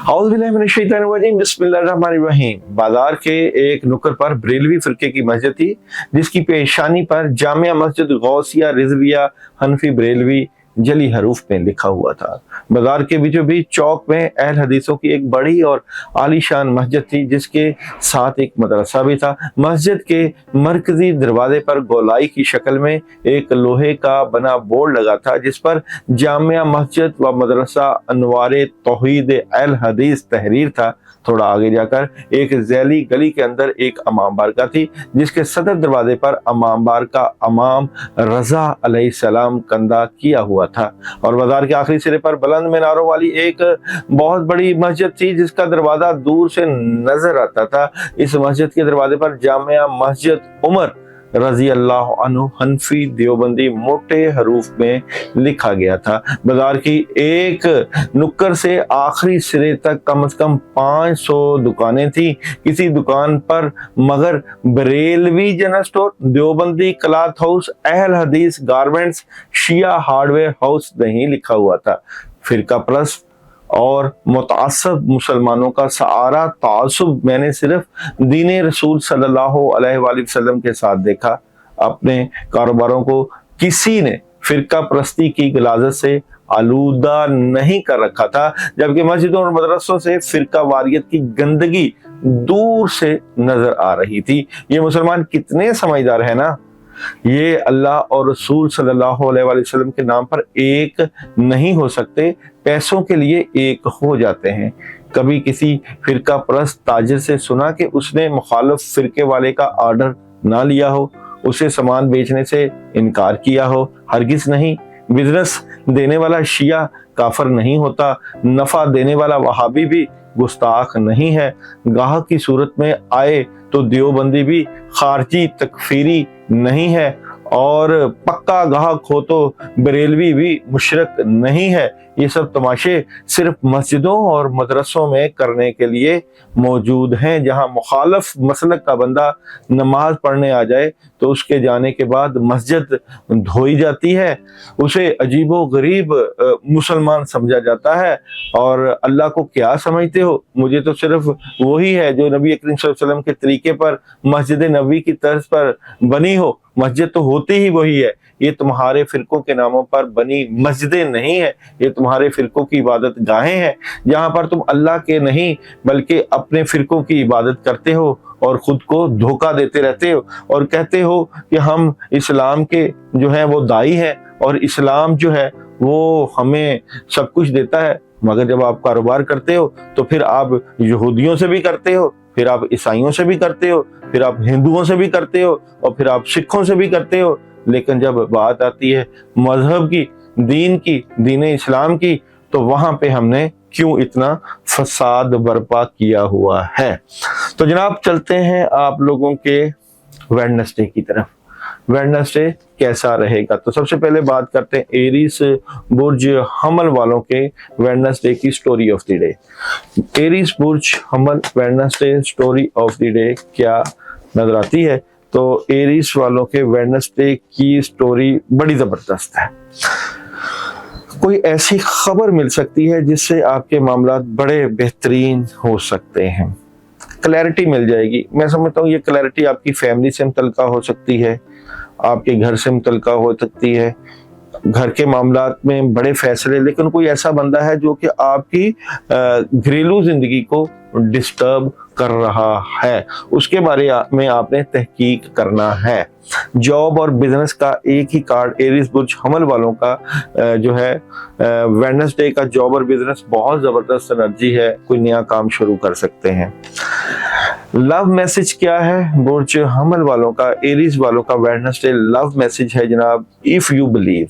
औज़ुबिल्लाहि बिस्मिल्लाहिर्रहमानिर्रहीम। बाजार के एक नुक्कड़ पर बरेलवी फिरके की मस्जिद थी, जिसकी पेशानी पर जामिया मस्जिद गौसिया रिजविया हनफी बरेलवी जली हरूफ में लिखा हुआ था। बाजार के बीचों बीच चौक में अहल हदीसों की एक बड़ी और आलीशान मस्जिद थी, जिसके साथ एक मदरसा भी था। मस्जिद के मरकजी दरवाजे पर गोलाई की शक्ल में एक लोहे का बना बोर्ड लगा था, जिस पर जामिया मस्जिद व मदरसा अनवारे तौहीद अहल हदीस तहरीर था। थोड़ा आगे जाकर एक जैली गली के अंदर एक अमाम बारगाह थी, जिसके सदर दरवाजे पर अमाम बार का अमाम रजा अलैहिस्सलाम कंधा किया हुआ था। और बाजार के आखिरी सिरे पर बुलंद मीनारों वाली एक बहुत बड़ी मस्जिद थी, जिसका दरवाजा दूर से नजर आता था। इस मस्जिद के दरवाजे पर जामिया मस्जिद उमर रजी अल्लाह अन्हु हनफी देवबंदी मोटे हरूफ में लिखा गया था। बाजार की एक नुक्कड़ से आखिरी सिरे तक कम से कम 500 दुकानें थी। किसी दुकान पर मगर Barelvi general store, Deobandi cloth house, अहल हदीस गारमेंट्स, शिया हार्डवेयर हाउस नहीं लिखा हुआ था। फिरका परस्त और मुतअस्सिब मुसलमानों का सहारा तासुब मैंने सिर्फ दीन रसूल सल्लल्लाहु अलैहि वसल्लम के साथ देखा। अपने कारोबारों को किसी ने फिरका परस्ती की गलाजत से आलूदा नहीं कर रखा था, जबकि मस्जिदों और मदरसों से फिरका वारियत की गंदगी दूर से नजर आ रही थी। ये मुसलमान कितने समझदार है ना, ये अल्लाह और रसूल सल्लल्लाहु अलैहि वसल्लम के नाम पर एक नहीं हो सकते, पैसों के लिए एक हो जाते हैं। कभी किसी फिरका परस्त ताजिर से सुना कि उसने मुखालिफ फिरके वाले का ऑर्डर ना लिया हो, उसे सामान बेचने से इनकार किया हो? हरगिज नहीं। बिजनेस देने वाला शिया काफर नहीं होता, नफा देने वाला वहाबी भी गुस्ताख नहीं है। गाहक की सूरत में आए तो देवबंदी भी खारजी तकफीरी नहीं है, और पक्का गाहक हो तो बरेलवी भी मुशरक नहीं है। ये सब तमाशे सिर्फ मस्जिदों और मदरसों में करने के लिए मौजूद हैं। जहां मुखालिफ मसलक का बंदा नमाज पढ़ने आ जाए तो उसके जाने के बाद मस्जिद धोई जाती है, उसे अजीबो गरीब मुसलमान समझा जाता है। और अल्लाह को क्या समझते हो? मुझे तो सिर्फ वही है जो नबी अकरम सल्लल्लाहु अलैहि वसल्लम के तरीके पर मस्जिद नबी की तर्ज पर बनी हो। मस्जिद तो होती ही वही है, ये तुम्हारे फिरकों के नामों पर बनी मस्जिदें नहीं है, ये तुम्हारे फिरकों की इबादत गाहें हैं, जहां पर तुम अल्लाह के नहीं बल्कि अपने फिरकों की इबादत करते हो और खुद को धोखा देते रहते हो और कहते हो कि हम इस्लाम के जो है वो दाई हैं और इस्लाम जो है वो हमें सब कुछ देता है। मगर जब आप कारोबार करते हो तो फिर आप यहूदियों से भी करते हो, फिर आप ईसाइयों से भी करते हो, फिर आप हिंदुओं से भी करते हो, और फिर आप सिखों से भी करते हो। लेकिन जब बात आती है मजहब की, दीन की, दीन इस्लाम की, तो वहां पे हमने क्यों इतना फसाद बर्पा किया हुआ है। तो जनाब चलते हैं आप लोगों के वेडनेसडे की तरफ। वेडनेसडे कैसा रहेगा? तो सबसे पहले बात करते हैं एरीज बुर्ज हमल वालों के वेडनेसडे की story of the day. Aries बुर्ज हमल Wednesday story of the day क्या नजर आती है? तो एरीज वालों के वेडनेसडे की स्टोरी बड़ी जबरदस्त है। कोई ऐसी खबर मिल सकती है जिससे आपके मामला बड़े बेहतरीन हो सकते हैं, क्लैरिटी मिल जाएगी। मैं समझता हूँ ये क्लैरिटी आपकी फैमिली से मुतल्लिका हो सकती है, आपके घर से मुतल्लिका हो सकती है, घर के मामलात में बड़े फैसले। लेकिन कोई ऐसा बंदा है जो कि आपकी घरेलू जिंदगी को डिस्टर्ब कर रहा है, उसके बारे में आपने तहकीक करना है। जॉब और बिजनेस का एक ही कार्ड एरीज बुर्ज हमल वालों का जो है वेडनेसडे का जॉब और बिजनेस बहुत जबरदस्त एनर्जी है, कोई नया काम शुरू कर सकते हैं। लव मैसेज क्या है बुर्ज हमल वालों का? एरीज वालों का वेडनेसडे लव मैसेज है जनाब, इफ यू बिलीव।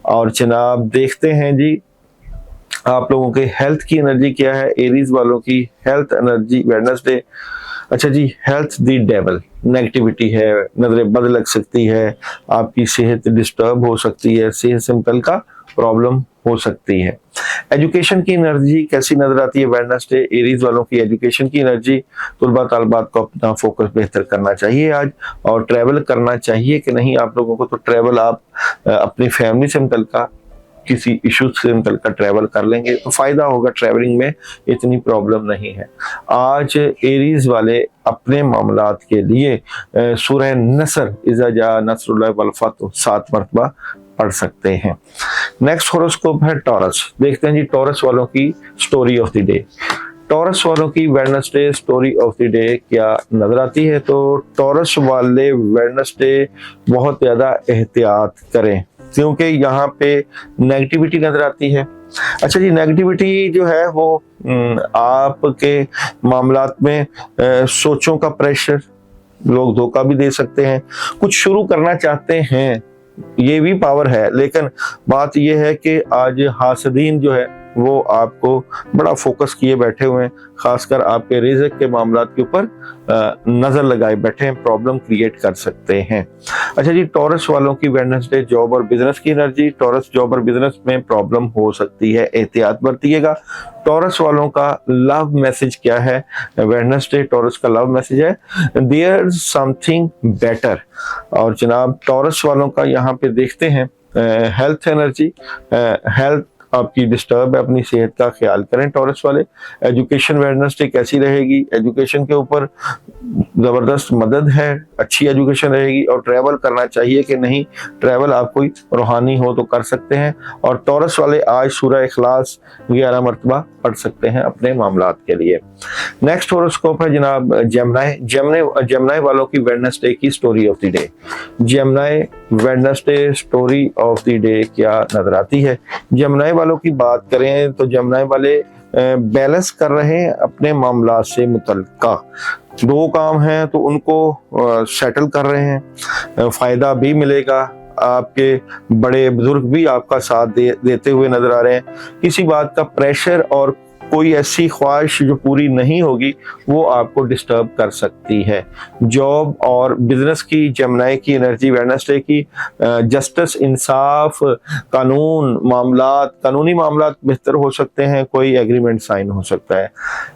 और जनाब देखते हैं जी आप लोगों के हेल्थ की एनर्जी क्या है। एरीज वालों की हेल्थ एनर्जी वेडनेसडे, अच्छा जी, हेल्थ दी डेवल, नेगेटिविटी है, नजरें बद लग सकती है, आपकी सेहत डिस्टर्ब हो सकती है, सेहत से मुतल्लिका प्रॉब्लम हो सकती है। एजुकेशन की एनर्जी कैसी नजर आती है वेडनेसडे? एरीज वालों की एजुकेशन की एनर्जी, तुलबा तालबात को अपना फोकस बेहतर करना चाहिए आज, और ट्रैवल करना चाहिए कि नहीं आप लोगों को? तो ट्रैवल आप अपनी फैमिली से मुतल्लिका किसी इशू से मतलब का ट्रैवल कर लेंगे तो फायदा होगा, ट्रैवलिंग में इतनी प्रॉब्लम नहीं है। आज एरीज वाले अपने मामलात के लिए सूरह नसर इज़ा जा नसरुल्लाह वल फतह 7 मरतबा पढ़ सकते हैं। नेक्स्ट होरोस्कोप है टॉरस। देखते हैं जी टॉरस वालों की story of the day. Taurus वालों की Wednesday story of the day क्या नजर आती है? तो टॉरस वाले वेडनेसडे बहुत ज्यादा एहतियात करें क्योंकि यहाँ पे नेगेटिविटी नजर आती है। अच्छा जी, नेगेटिविटी जो है वो आपके मामलात में सोचों का प्रेशर, लोग धोखा भी दे सकते हैं, कुछ शुरू करना चाहते हैं, ये भी पावर है, लेकिन बात ये है कि आज हासदीन जो है वो आपको बड़ा फोकस किए बैठे हुए हैं, खासकर आपके रिज़्क के मामलात के ऊपर नजर लगाए बैठे हैं, प्रॉब्लम क्रिएट कर सकते हैं। अच्छा जी, टॉरस वालों की वेडनेसडे जॉब और बिजनेस की एनर्जी। टॉरस जॉब और बिजनेस में प्रॉब्लम हो सकती है, एहतियात बरतिएगा। टॉरस वालों का लव मैसेज क्या है? वेडनेसडे टॉरस का लव मैसेज है देयर समथिंग बेटर। और जनाब टॉरस वालों का यहाँ पे देखते हैं हेल्थ एनर्जी। हेल्थ आपकी डिस्टर्ब है, अपनी सेहत का ख्याल करें टॉरस वाले। एजुकेशन वेडनेसडे कैसी रहेगी? एजुकेशन के ऊपर जबरदस्त मदद है, अच्छी एजुकेशन रहेगी। और ट्रैवल करना चाहिए कि नहीं, ट्रैवल आप कोई रूहानी हो तो कर सकते हैं। और टॉरस वाले आज सूरह इखलास 11 मरतबा पढ़ सकते हैं अपने मामलात के लिए। नेक्स्ट होरोस्कोप है जनाब जेमिनी। जेमिनी वालों की वेडनेसडे की story of the day. Gemini Wednesday story of the day क्या नजर आती है? जेमिनी वालों की बात करें तो जेमिनी वाले बैलेंस कर रहे हैं अपने मामला से मुतल्लिका। 2 काम हैं तो उनको सेटल कर रहे हैं, फायदा भी मिलेगा, आपके बड़े बुजुर्ग भी आपका साथ देते हुए नजर आ रहे हैं। किसी बात का प्रेशर और कोई ऐसी ख्वाहिश जो पूरी नहीं होगी वो आपको डिस्टर्ब कर सकती है। जॉब और बिजनेस की जेमिनी की एनर्जी वेडनेसडे की जस्टिस, इंसाफ, कानून मामलात, कानूनी मामलात बेहतर हो सकते हैं, कोई एग्रीमेंट साइन हो सकता है।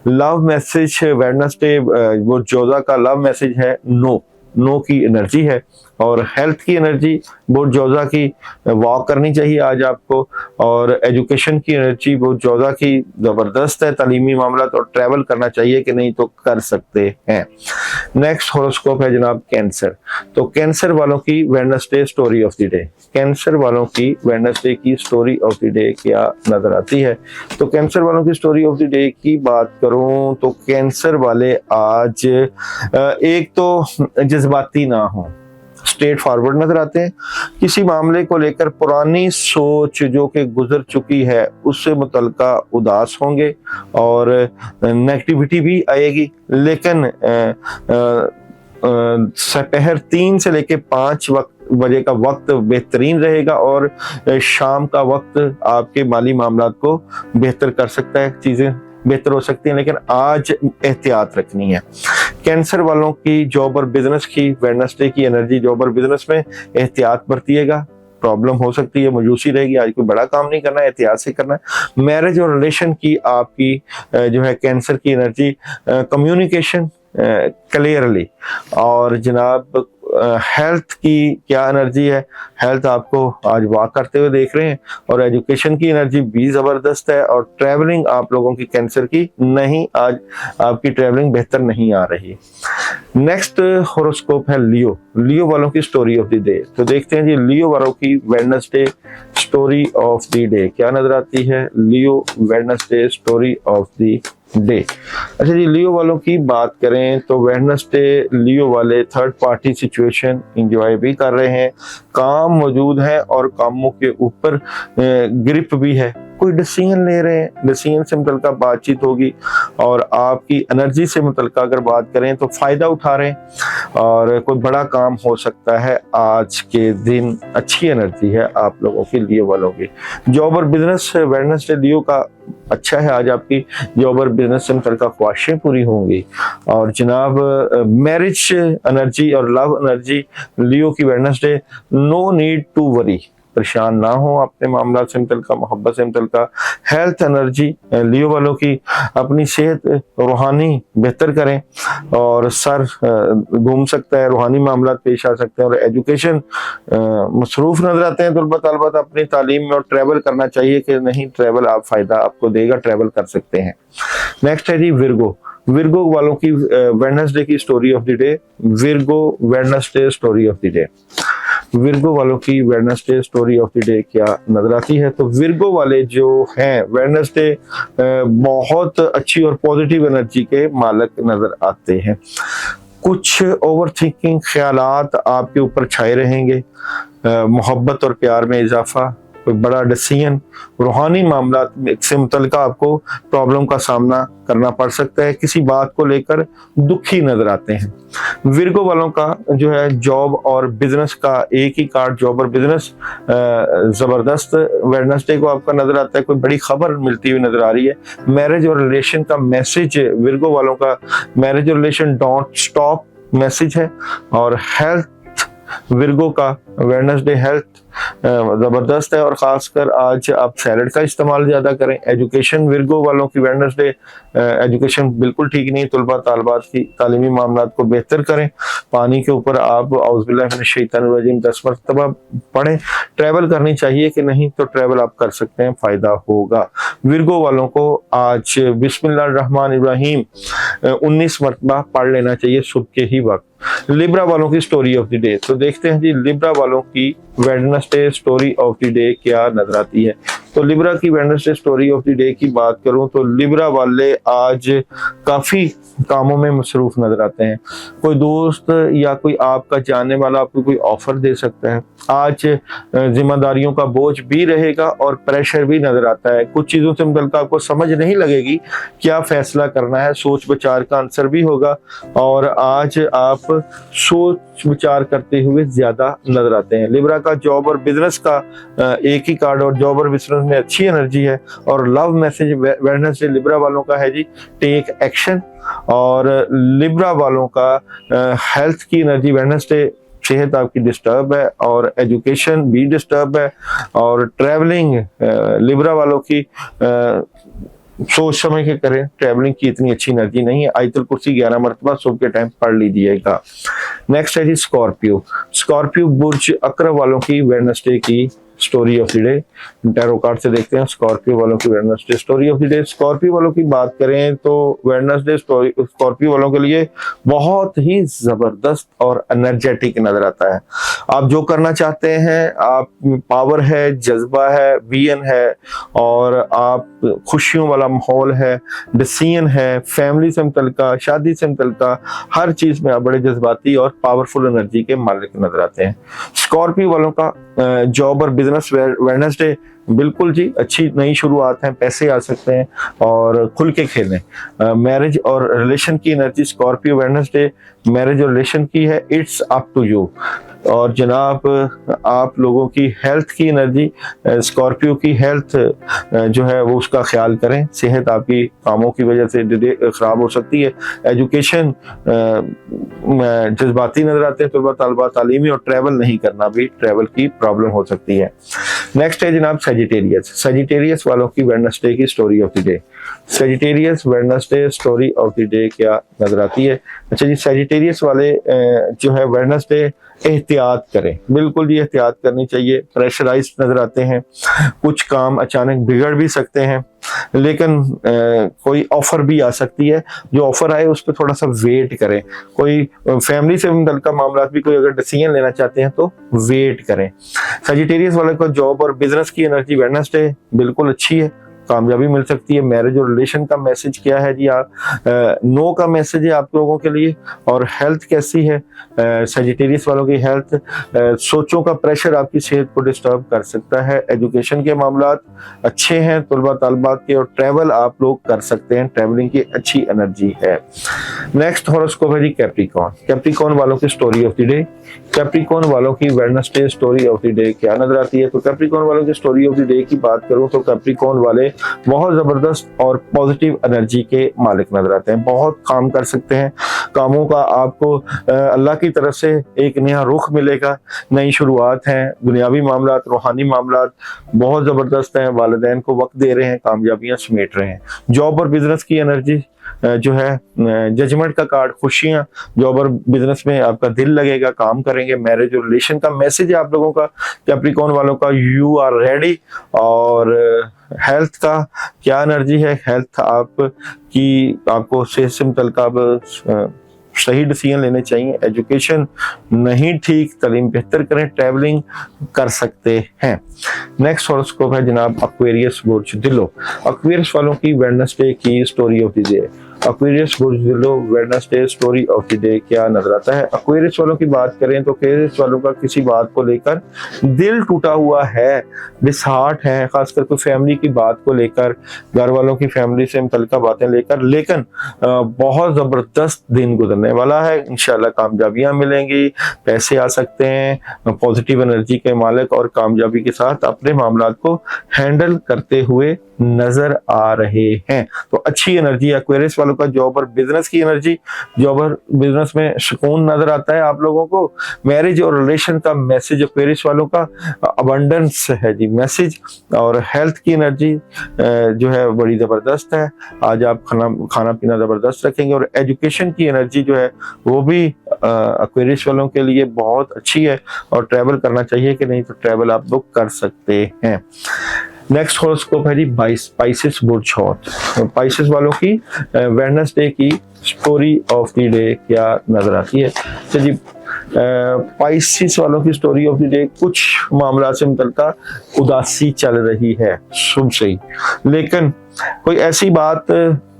लव मैसेज वेडनेसडे वो जोजा का लव मैसेज है नो की एनर्जी है। और हेल्थ की एनर्जी बहुत जोजा की वॉक करनी चाहिए आज आपको। और एजुकेशन की एनर्जी बहुत जोजा की जबरदस्त है, तालीमी मामला तो ट्रैवल करना चाहिए कि नहीं तो कर सकते हैं। नेक्स्ट होरोस्कोप है जनाब कैंसर। तो कैंसर वालों की Wednesday story of the day. Cancer वालों की वेडनेसडे की स्टोरी ऑफ द डे क्या नजर आती है? तो कैंसर वालों की स्टोरी ऑफ द डे की बात करूं तो कैंसर वाले आज एक तो जज्बाती ना हो, स्ट्रेट फॉरवर्ड नजर आते हैं। किसी मामले को लेकर पुरानी सोच जो कि गुजर चुकी है उससे मुतल्लिका उदास होंगे और नेगेटिविटी भी आएगी। लेकिन दोपहर 3 से लेकर 5 बजे का वक्त बेहतरीन रहेगा और शाम का वक्त आपके माली मामलात को बेहतर कर सकता है, चीजें बेहतर हो सकती हैं, लेकिन आज एहतियात रखनी है। कैंसर वालों की जॉब और बिजनेस की वेडनेसडे की एनर्जी, जॉब और बिजनेस में एहतियात बरतिएगा, प्रॉब्लम हो सकती है, मजूसी रहेगी, आज कोई बड़ा काम नहीं करना है, एहतियात से करना है। मैरिज और रिलेशन की आपकी जो है कैंसर की एनर्जी, कम्युनिकेशन क्लियरली। और जनाब हेल्थ की क्या एनर्जी है? हेल्थ आपको आज वॉक करते हुए देख रहे हैं। और एजुकेशन की एनर्जी भी जबरदस्त है। और ट्रैवलिंग आप लोगों की कैंसर की नहीं, आज आपकी ट्रैवलिंग बेहतर नहीं आ रही। नेक्स्ट होरोस्कोप है लियो। लियो वालों की स्टोरी ऑफ द डे। तो देखते हैं जी लियो वालों की Wednesday story of the day क्या नजर आती है? Leo Wednesday story of the day. अच्छा जी, लियो वालों की बात करें तो वेडनेसडे लियो वाले थर्ड पार्टी सिचुएशन एंजॉय भी कर रहे हैं, काम मौजूद है और कामों के ऊपर ग्रिप भी है, कोई डिसीजन ले रहे हैं, डिसीजन से मुतल्लिका बातचीत होगी। और आपकी एनर्जी से मुतल्लिका अगर बात करें तो फायदा उठा रहे हैं और कोई बड़ा काम हो सकता है आज के दिन। अच्छी एनर्जी है आप लोगों की लियो वालों की। जॉब और बिजनेस वेडनेसडे लियो का अच्छा है, आज आपकी जॉब और बिजनेस से मुतल्लिका ख्वाहिशें पूरी होंगी। और जनाब मैरिज एनर्जी और लव एनर्जी लियो की Wednesday, no need to worry, परेशान ना हो अपने मामला से मुतल्लिका, मोहब्बत से मुतल्लिका। हेल्थ एनर्जी लियो वालों की, अपनी सेहत रूहानी बेहतर करें और सर घूम सकता है, रूहानी मामला पेश आ सकते हैं। और एजुकेशन मसरूफ नजर आते हैं तलबा तलबात अपनी तालीम में, और ट्रैवल करना चाहिए कि नहीं, ट्रैवल आप फायदा आपको देगा, ट्रैवल कर सकते हैं। नेक्स्ट है जी विर्गो। विर्गो वालों की वेडनेसडे की story of the day. Virgo Wednesday story of the day. Virgo वालों की Wednesday story of the day क्या नजर आती है? तो विर्गो वाले जो हैं वेडनेसडे बहुत अच्छी और पॉजिटिव एनर्जी के मालिक नजर आते हैं। कुछ ओवर थिंकिंग ख्यालात आपके ऊपर छाए रहेंगे, मोहब्बत और प्यार में इजाफा, कोई बड़ा डिसीजन, रूहानी मामला से मुतल्लिका आपको प्रॉब्लम का सामना करना पड़ सकता है, किसी बात को लेकर दुखी नजर आते हैं। विर्गो वालों का जो है जॉब और बिजनेस का एक ही कार्ड, जॉब और बिजनेस जबरदस्त वेडनेसडे को आपका नजर आता है, कोई बड़ी खबर मिलती हुई नजर आ रही है। मैरिज और रिलेशन का मैसेज, विर्गो वालों का मैरिज और रिलेशन डोंट स्टॉप मैसेज है। और हेल्थ विर्गो का वेडनेसडे हेल्थ जबरदस्त है, और खासकर आज आप सैलड का इस्तेमाल ज्यादा करें। एजुकेशन विर्गो वालों की वेडनेसडे एजुकेशन बिल्कुल ठीक नहीं, तलबा तालबात की तालीमी मामला को बेहतर करें। पानी के ऊपर आप औज़ुबिल्लाहि मिनश शैतानिर रजीम 10 मरतबा पढ़ें। ट्रैवल करनी चाहिए कि नहीं, तो ट्रैवल आप कर सकते हैं, फायदा होगा। विर्गो वालों को आज बिस्मिल्लाहिर्रहमानिर्रहीम 19 मरतबा पढ़ लेना चाहिए सुबह के ही वक्त। लिब्रा वालों की स्टोरी ऑफ द डे, तो देखते हैं जी लिब्रा वालों की Wednesday story of the day क्या नजर आती है। तो लिब्रा की Wednesday story of the day की बात करूं तो लिब्रा वाले आज काफी कामों में मसरूफ नजर आते हैं। कोई दोस्त या कोई आपका जानने वाला आपको कोई ऑफर दे सकता है। आज जिम्मेदारियों का बोझ भी रहेगा और प्रेशर भी नजर आता है। कुछ चीजों से मुतल्लिका आपको समझ नहीं लगेगी क्या फैसला करना है, सोच विचार का आंसर भी होगा, और आज आप सोच विचार करते हुए ज्यादा नजर आते हैं। लिब्रा का जॉब और बिजनेस का एक ही कार्ड, और जॉब और बिजनेस में अच्छी एनर्जी है। और लव मैसेज वेडनेसडे लिब्रा वालों का है जी टेक एक्शन। और लिब्रा वालों का हेल्थ की एनर्जी वेडनेसडे, सेहत आपकी डिस्टर्ब है और एजुकेशन भी डिस्टर्ब है। और ट्रैवलिंग लिब्रा वालों की सोच समझ के करें, ट्रैवलिंग की इतनी अच्छी एनर्जी नहीं है। आयतुल कुर्सी 11 मरतबा सुबह के टाइम पढ़ लीजिएगा। नेक्स्ट है जी स्कॉर्पियो। स्कॉर्पियो बुर्ज अकरब वालों की वेडनेसडे की story of the day. Tarot card से देखते हैं स्कॉर्पियो वालों की Wednesday story of the day. Scorpio वालों की बात करें तो वेडनेसडे स्टोरी स्कॉर्पियो वालों के लिए बहुत ही जबरदस्त और एनर्जेटिक नजर आता है। आप जो करना चाहते हैं, आप पावर है, जज्बा है, विजन है, और आप खुशियों वाला माहौल है, डिसीजन है, फैमिली से मुतल्लिका, शादी से मुतल्लिका हर चीज में आप बड़े जज्बाती और पावरफुल एनर्जी के मालिक नजर आते हैं। स्कॉर्पियो वालों का जॉब और बिजनेस वेडनेसडे बिल्कुल जी अच्छी नई शुरुआत है, पैसे आ सकते हैं और खुल के खेलें। मैरिज और रिलेशन की एनर्जी स्कॉर्पियो वेडनेसडे मैरिज और रिलेशन की है, इट्स अप टू यू। और जनाब आप लोगों की हेल्थ की एनर्जी, स्कॉर्पियो की हेल्थ जो है वो उसका ख्याल करें, सेहत आपकी कामों की वजह से खराब हो सकती है। एजुकेशन जज्बाती नजर आते हैं तलबा तलबा, तालीमी और ट्रैवल नहीं करना भी ट्रैवल की प्रॉब्लम हो सकती है। नेक्स्ट है जनाब सेजिटेरियस। सेजिटेरियस वालों की वेडनेसडे की story of the day. Sagittarius Wednesday story of the day क्या नजर आती है? अच्छा जी, सेजिटेरियस वाले जो है वेडनेसडे एहतियात करें, बिल्कुल जी एहतियात करनी चाहिए। प्रेशराइज नजर आते हैं, कुछ काम अचानक बिगड़ भी सकते हैं, लेकिन कोई ऑफर भी आ सकती है। जो ऑफर आए उस पर थोड़ा सा वेट करें। कोई फैमिली से मुतल्लिका मामला भी कोई अगर डिसीजन लेना चाहते हैं तो वेट करें। सेजिटेरियस वाले को जॉब और बिजनेस की एनर्जी वेडनेसडे बिल्कुल अच्छी है, कामयाबी मिल सकती है। मैरिज और रिलेशन का मैसेज क्या है जी? आप नो का मैसेज है आप लोगों के लिए। और हेल्थ कैसी है? सेजिटेरियस वालों की हेल्थ, सोचों का प्रेशर आपकी सेहत को डिस्टर्ब कर सकता है। एजुकेशन के मामलात अच्छे हैं तलबा तालबात के, और ट्रैवल आप लोग कर सकते हैं, ट्रैवलिंग की अच्छी एनर्जी है। नेक्स्ट हॉरोस्कोप है जी कैप्रिकॉर्न। कैप्रिकॉर्न वालों की story of the day. Capricorn वालों की Wednesday story of the day क्या नजर आती है? तो कैप्रिकॉर्न वालों की स्टोरी ऑफ द डे की बात करूं तो कैप्रिकॉर्न वाले बहुत जबरदस्त और पॉजिटिव एनर्जी के मालिक नजर आते हैं। बहुत काम कर सकते हैं, कामों का आपको अल्लाह की तरफ से एक नया रुख मिलेगा, नई शुरुआत है। दुनियावी मामलात, रूहानी मामलात बहुत ज़बरदस्त हैं, वालिदैन को वक्त दे रहे हैं, कामयाबियां समेट रहे हैं। जॉब और बिजनेस की एनर्जी जो है, जजमेंट का कार्ड, खुशियां। जॉब और बिजनेस में आपका दिल लगेगा, काम करेंगे। मैरिज और रिलेशन का मैसेज है आप लोगों का, कैप्रिकॉर्न वालों का, यू आर रेडी। और हेल्थ का क्या एनर्जी है? हेल्थ आपको सेहत से मुतल्लिक़ सही डिसीजन लेने चाहिए। एजुकेशन नहीं ठीक, तालीम बेहतर करें, ट्रैवलिंग कर सकते हैं। नेक्स्ट हॉरोस्कोप है जनाब एक्वेरियस बुर्ज दिलो। एक्वेरियस वालों की वेडनेसडे की story of the day. Aquarius बुर्ज दिलो, Wednesday story of the day क्या नजर आता है? एक्वेरियस वालों की बात करें तो एक्वेरियस वालों का किसी बात को लेकर दिल टूटा हुआ है, डिसहार्ट है, खासकर कोई फैमिली की बात को लेकर, घर वालों की फैमिली से मुतल्लिका बातें लेकर। लेकिन बहुत जबरदस्त दिन गुजरने वाला है, इंशाल्लाह कामयाबियां मिलेंगी, पैसे आ सकते हैं, पॉजिटिव एनर्जी के मालिक और कामयाबी के साथ अपने मामलात को हैंडल करते हुए नजर आ रहे हैं। तो अच्छी एनर्जी एक्वेरियस वालों का। जॉब और बिजनेस की एनर्जी, जॉब और बिजनेस में सुकून नजर आता है आप लोगों को। मैरिज और रिलेशन का मैसेज एक्वेरियस वालों का अबंडेंस है जी मैसेज। और हेल्थ की एनर्जी जो है बड़ी जबरदस्त है, आज आप खाना पीना जबरदस्त रखेंगे। और एजुकेशन की एनर्जी जो है वो भी एक्वेरियस वालों के लिए बहुत अच्छी है। और ट्रैवल करना चाहिए कि नहीं, तो ट्रैवल आप लोग कर सकते हैं। नेक्स्ट हॉरोस्कोप है जी पाइसेस बुर्ज हॉट। पाइसेस वालों की वेडनेसडे की स्टोरी ऑफ द डे क्या नजर आती है? तो जी पाइसेस वालों की स्टोरी ऑफ द डे, कुछ मामला से मुतल्लिका उदासी चल रही है शुभ से ही, लेकिन कोई ऐसी बात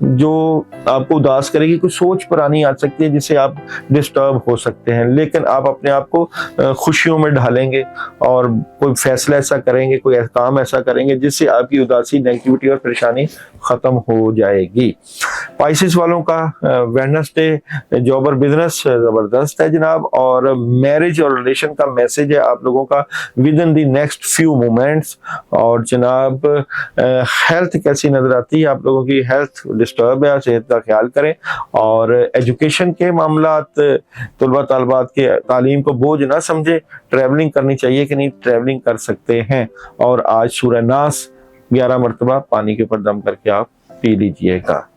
जो आपको उदास करेगी, कोई सोच पुरानी आ सकती है जिससे आप डिस्टर्ब हो सकते हैं। लेकिन आप अपने आप को खुशियों में ढालेंगे और कोई फैसला ऐसा करेंगे, कोई काम ऐसा करेंगे जिससे आपकी उदासी, नेगेटिविटी और परेशानी खत्म हो जाएगी। पाइसेस वालों का वेडनेसडे जॉब और बिजनेस जबरदस्त है जनाब। और मैरिज और रिलेशन का मैसेज है आप लोगों का with in the next few moments. और जनाब हेल्थ कैसी नजर आती है आप लोगों की? हेल्थ डिस्टर्ब है, सेहत का ख्याल करें। और एजुकेशन के मामलात, तलबा तालबात के तालीम को बोझ ना समझे, ट्रैवलिंग करनी चाहिए कि नहीं, ट्रैवलिंग कर सकते हैं। और आज सूरह नास 11 मरतबा पानी के ऊपर दम करके आप पी लीजिएगा।